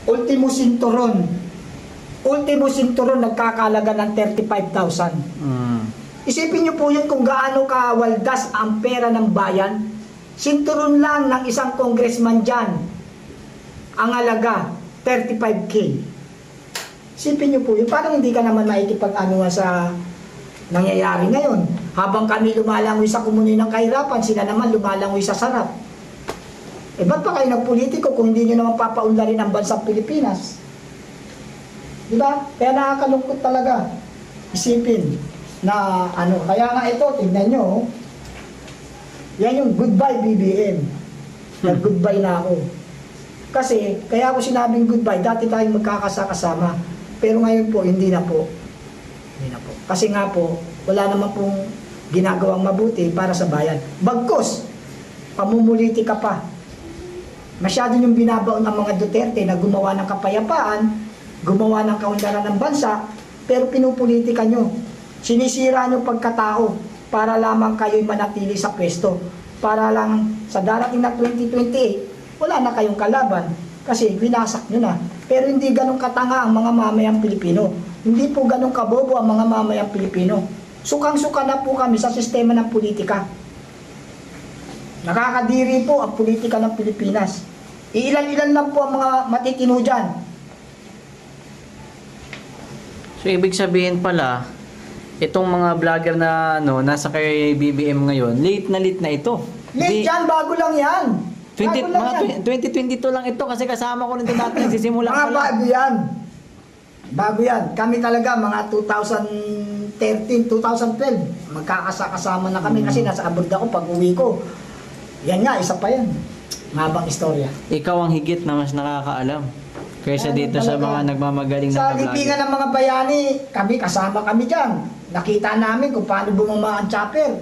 Ultimo Cinturon. Ultimo Cinturon nagkakalaga ng 35,000. Isipin niyo po yun kung gaano kawaldas ang pera ng bayan. Cinturon lang ng isang congressman dyan. Ang halaga, 35K. Isipin niyo po yun. Parang hindi ka naman maikipag-ano sa nangyayari ngayon. Habang kami lumalangoy sa komunidad ng kahirapan, sila naman lumalangoy sa sarap. Eh, ba't pa kayo nagpolitiko kung hindi nyo naman papaunlarin ang bansang Pilipinas? Diba? Kaya nakakalungkot talaga. Isipin na ano. Kaya nga ito, tingnan nyo. Yan yung goodbye BBM. Nag-goodbye na ako. Kasi, kaya ako sinabing goodbye, dati tayong magkakasama. Pero ngayon po, hindi na po. Hindi na po. Kasi nga po, wala naman pong ginagawang mabuti para sa bayan. Bagkus, pamumuliti ka pa. Masyado yung binabaon ng mga Duterte na gumawa ng kapayapaan, gumawa ng kaunlaran ng bansa, pero pinupolitika nyo. Sinisira nyo pagkatao para lamang kayo'y manatili sa pwesto. Para lang sa darating na 2028, wala na kayong kalaban kasi winasak nyo na. Pero hindi ganun katanga ang mga mamayang Pilipino. Hindi po ganun kabobo ang mga mamayang Pilipino. Sukang-suka na po kami sa sistema ng politika. Nakakadiri po ang politika ng Pilipinas. Iilan-ilan lang po ang mga matitino dyan. So, ibig sabihin pala, itong mga vlogger na nasa kay BBM ngayon, late na ito. Late yan, bago lang yan. 2022 lang ito kasi kasama ko nito natin nagsisimula mga bago yan. Bago yan. Kami talaga mga 2013, 2012, magkakasama na kami kasi nasa abroad ako pag uwi ko. Yan nga, isa pa yan. Mabang istorya. Ikaw ang higit na mas nakakaalam kaysa dito sa mga nagmamagaling na sa libingan ng mga bayani, kasama kami dyan. Nakita namin kung paano bumama ang chopper.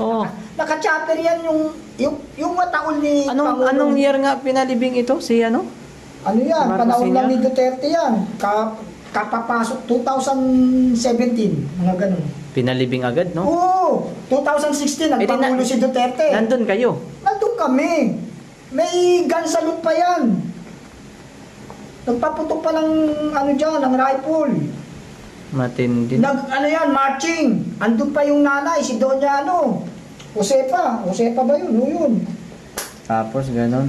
Oh. Naka-chopper yan yung mataon ni Anong year nga pinalibing ito? Si ano? Ano yan? Panahon lang ni Duterte yan. Kapapasok 2017, mga ganun. Pinalibing agad, no? Oo! 2016, nagpangulo si Duterte. Nandun kayo? Nandun kami. May gun salute pa yan. Nagpaputok pa ng ng rifle. Matindi. Marching. Andun pa yung nanay, si Doña Josepa. Josepa ba yun? O yun. Tapos, ganon.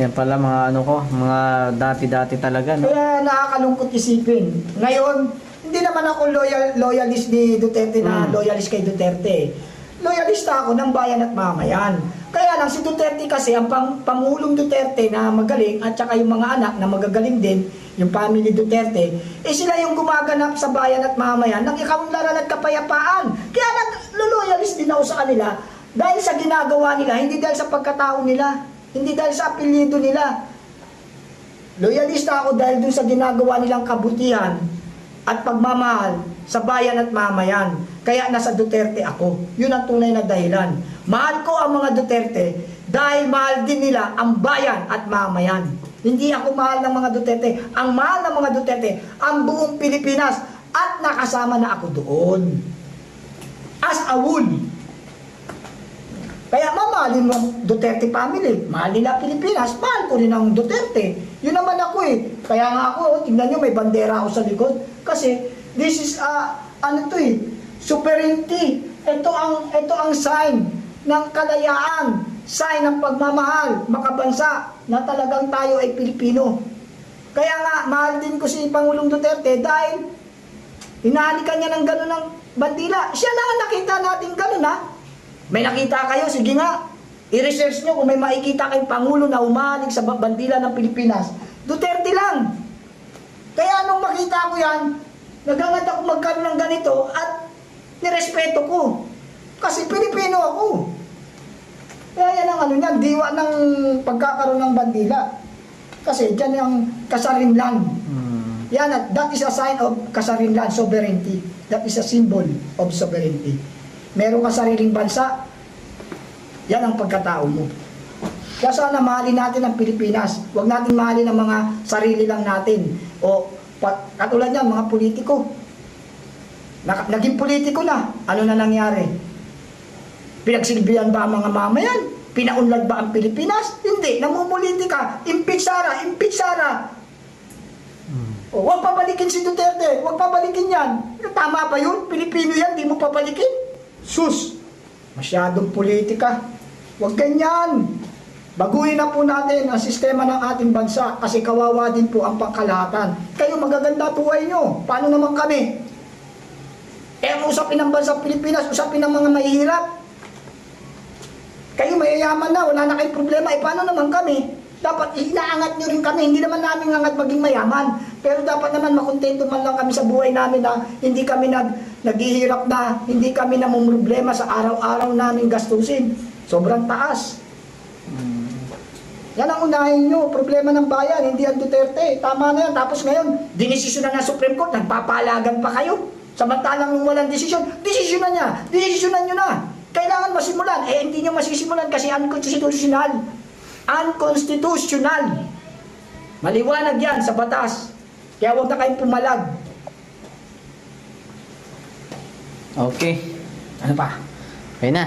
Yan pala mga mga dati-dati talaga, no? Kaya nakakalungkot isipin. Ngayon, hindi naman ako loyalist ni Duterte na loyalist kay Duterte. Loyalista ako ng bayan at mamayan. Kaya lang si Duterte kasi, ang Pangulong Duterte na magaling at saka yung mga anak na magagaling din, yung family Duterte, sila yung gumaganap sa bayan at mamayan ng ikaunlaran at kapayapaan. Kaya nag-loyalist din ako sa kanila dahil sa ginagawa nila, hindi dahil sa pagkatao nila, hindi dahil sa apelyido nila. Loyalista ako dahil dun sa ginagawa nilang kabutihan at pagmamahal sa bayan at mamayan. Kaya nasa Duterte ako. Yun ang tunay na dahilan. Mahal ko ang mga Duterte dahil mahal din nila ang bayan at mamayan. Hindi ako mahal ng mga Duterte. Ang mahal ng mga Duterte, ang buong Pilipinas. At nakasama na ako doon. As a wool. Kaya mamahalin mo Duterte family. Mahal nila Pilipinas. Mahal ko rin ang Duterte. Yun naman ako eh. Kaya nga ako, tingnan nyo, may bandera ako sa likod. Kasi this is sovereignty. Ito ang sign ng kalayaan, sign ng pagmamahal, makabansa na talagang tayo ay Pilipino. Kaya nga, mahal din ko si Pangulong Duterte dahil hinahalikan niya ng gano'n ng bandila. Siya lang ang nakita natin gano'n, ha? May nakita kayo, sige nga, i-research nyo kung may makikita kayong Pangulo na umahalik sa bandila ng Pilipinas. Duterte lang. Kaya nung makita ko yan, naghangat ako magkaroon ng ganito at nirespeto ko. Kasi Pilipino ako. Kaya yan ang diwa ng pagkakaroon ng bandila. Kasi dyan yung kasarinlan. Yan, that is a sign of kasarinlan, sovereignty. That is a symbol of sovereignty. Meron ka sariling bansa, yan ang pagkatao mo. Kaya sana mahalin natin ang Pilipinas. Huwag natin mahalin ang mga sarili lang natin. O katulad yan, mga politiko. Naging politiko na. Ano na nangyari? Pinagsilbihan ba ang mga mamayan? Pinaunlad ba ang Pilipinas? Hindi. Namumulitika. Impeach Sara, impeach Sara. O, huwag pabalikin si Duterte, huwag pabalikin yan. Tama ba yun? Pilipino yan, di mo pabalikin? Sus, masyadong politika. Huwag ganyan. Baguhin na po natin ang sistema ng ating bansa kasi kawawa din po ang pangkalahatan. Kayo magaganda buhay nyo. Paano naman kami? Ang usapin ng bansang Pilipinas, usapin ng mga mahihirap. Kayo mayayaman na, wala na kayong problema. Paano naman kami? Dapat inaangat nyo rin kami. Hindi naman namin angat maging mayaman. Pero dapat naman makontento man lang kami sa buhay namin na hindi kami naghihirap na, hindi kami namumroblema sa araw-araw namin gastusin. Sobrang taas. Yan ang unahin nyo, problema ng bayan, hindi ang Duterte. Tama na yan. Tapos ngayon, dinesisyon na ng Supreme Court, nagpapalagan pa kayo. Samantalang nung walang desisyon, desisyonan niya. Desisyonan nyo na. Kailangan masimulan. Hindi nyo masisimulan kasi unconstitutional. Unconstitutional. Maliwanag yan sa batas. Kaya huwag na kayong pumalag. Okay. Ano pa? Okay na.